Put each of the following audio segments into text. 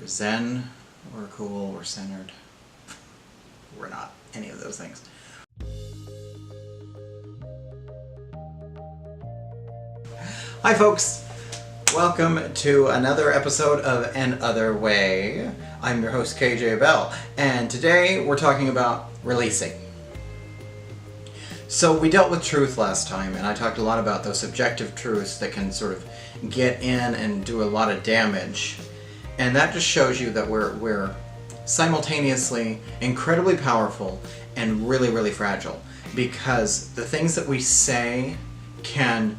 zen, we're cool, we're centered. We're not any of those things. Hi folks! Welcome to another episode of An Other Way. I'm your host KJ Bell, and today we're talking about releasing. So we dealt with truth last time, and I talked a lot about those subjective truths that can sort of get in and do a lot of damage. And that just shows you that we're simultaneously incredibly powerful and really, really fragile, because the things that we say can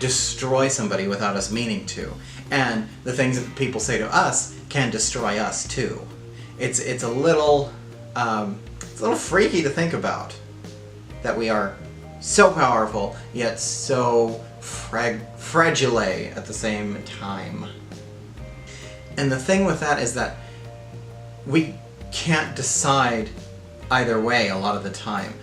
destroy somebody without us meaning to, and the things that people say to us can destroy us too. It's a little freaky to think about that we are so powerful yet so fragile at the same time. And the thing with that is that we can't decide either way a lot of the time.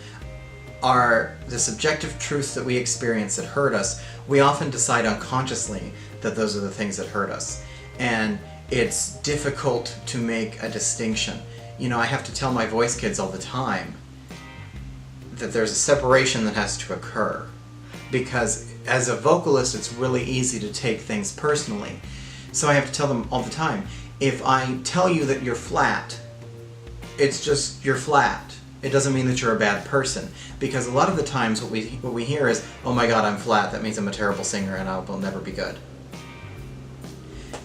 The subjective truths that we experience that hurt us, we often decide unconsciously that those are the things that hurt us. And it's difficult to make a distinction. You know, I have to tell my voice kids all the time that there's a separation that has to occur. Because as a vocalist, it's really easy to take things personally. So I have to tell them all the time, if I tell you that you're flat, it's just you're flat. It doesn't mean that you're a bad person. Because a lot of the times what we hear is, oh my god, I'm flat, that means I'm a terrible singer and I will never be good.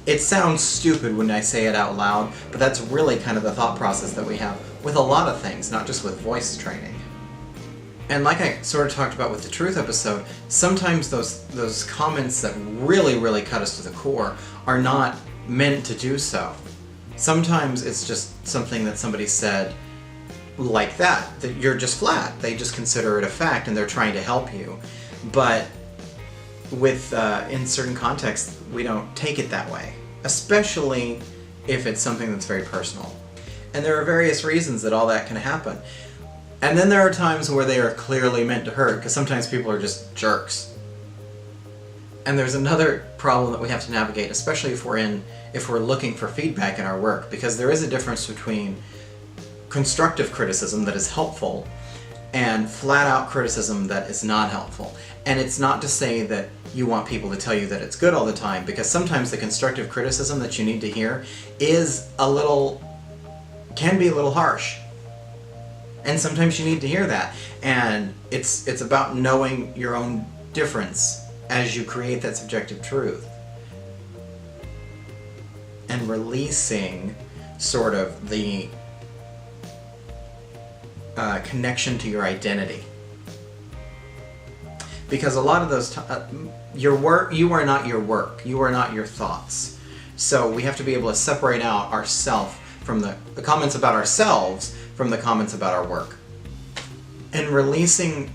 It sounds stupid when I say it out loud, but that's really kind of the thought process that we have with a lot of things, not just with voice training. And like I sort of talked about with the truth episode, sometimes those comments that really, really cut us to the core are not meant to do so. Sometimes it's just something that somebody said like that you're just flat. They just consider it a fact and they're trying to help you. But with in certain contexts, we don't take it that way, especially if it's something that's very personal. And there are various reasons that all that can happen. And then there are times where they are clearly meant to hurt, because sometimes people are just jerks. And there's another problem that we have to navigate, especially if we're looking for feedback in our work, because there is a difference between constructive criticism that is helpful and flat-out criticism that is not helpful. And it's not to say that you want people to tell you that it's good all the time, because sometimes the constructive criticism that you need to hear can be a little harsh. And sometimes you need to hear that. And it's about knowing your own difference as you create that subjective truth. And releasing sort of the connection to your identity. Because a lot of those your work, you are not your work. You are not your thoughts. So we have to be able to separate out ourselves from the comments about ourselves from the comments about our work. And releasing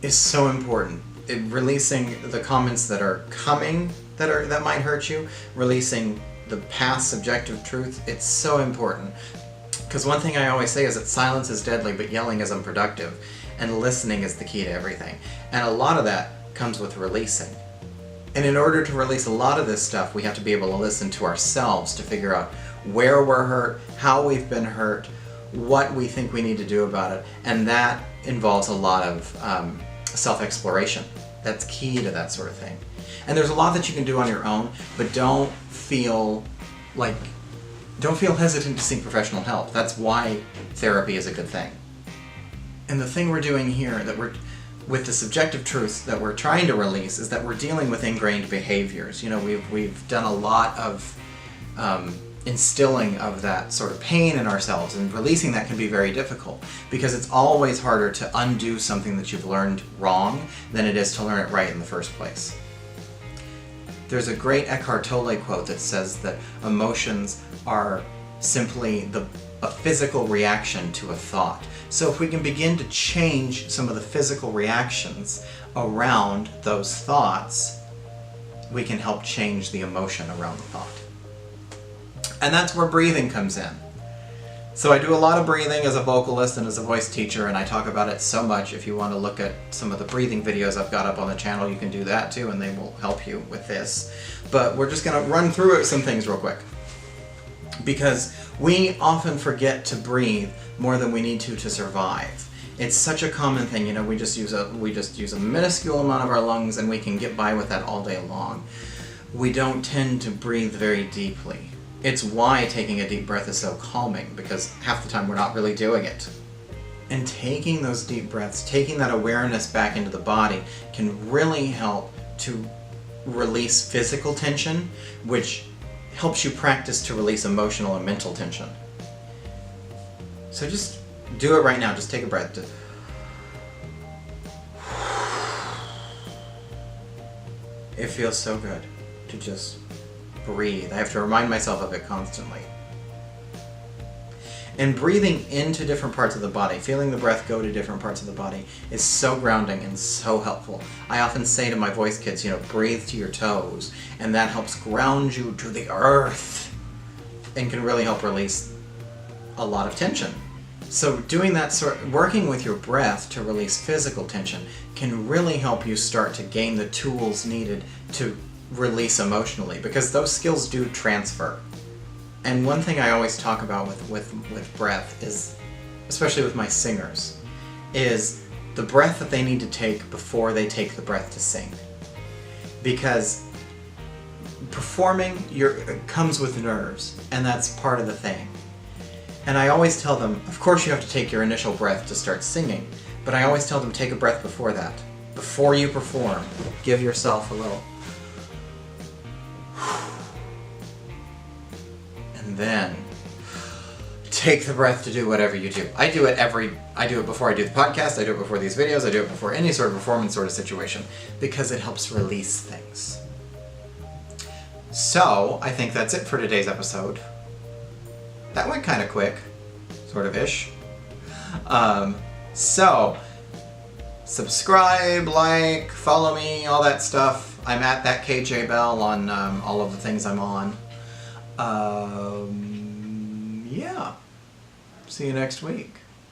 is so important. Releasing the comments that are coming that might hurt you, releasing the past subjective truth, it's so important. Because one thing I always say is that silence is deadly, but yelling is unproductive. And listening is the key to everything. And a lot of that comes with releasing. And in order to release a lot of this stuff, we have to be able to listen to ourselves to figure out where we're hurt, how we've been hurt, what we think we need to do about it. And that involves a lot of self-exploration. That's key to that sort of thing. And there's a lot that you can do on your own, but don't feel hesitant to seek professional help. That's why therapy is a good thing. And the thing we're doing here, with the subjective truths that we're trying to release, is that we're dealing with ingrained behaviors. You know, we've done a lot of instilling of that sort of pain in ourselves, and releasing that can be very difficult, because it's always harder to undo something that you've learned wrong than it is to learn it right in the first place. There's a great Eckhart Tolle quote that says that emotions are simply a physical reaction to a thought. So if we can begin to change some of the physical reactions around those thoughts, we can help change the emotion around the thought. And that's where breathing comes in. So I do a lot of breathing as a vocalist and as a voice teacher, and I talk about it so much. If you want to look at some of the breathing videos I've got up on the channel, you can do that too, and they will help you with this. But we're just going to run through some things real quick. because we often forget to breathe more than we need to survive. It's such a common thing, you know, we just use a minuscule amount of our lungs and we can get by with that all day long. We don't tend to breathe very deeply. It's why taking a deep breath is so calming, because half the time we're not really doing it. And taking those deep breaths, taking that awareness back into the body, can really help to release physical tension, which helps you practice to release emotional and mental tension. So just do it right now. Just take a breath. It feels so good to just breathe. I have to remind myself of it constantly. And breathing into different parts of the body, feeling the breath go to different parts of the body, is so grounding and so helpful. I often say to my voice kids, you know, breathe to your toes, and that helps ground you to the earth and can really help release a lot of tension. So doing that working with your breath to release physical tension can really help you start to gain the tools needed to release emotionally, because those skills do transfer. And one thing I always talk about with breath is, especially with my singers, is the breath that they need to take before they take the breath to sing. Because performing comes with nerves, and that's part of the thing. And I always tell them, of course you have to take your initial breath to start singing, but I always tell them, take a breath before that. Before you perform, give yourself a little. And then take the breath to do whatever you do. I do it before I do the podcast, I do it before these videos, I do it before any sort of performance sort of situation, because it helps release things. So, I think that's it for today's episode. That went kind of quick, sort of ish. So, subscribe, like, follow me, all that stuff. I'm at that KJ Bell on all of the things I'm on. Yeah. See you next week.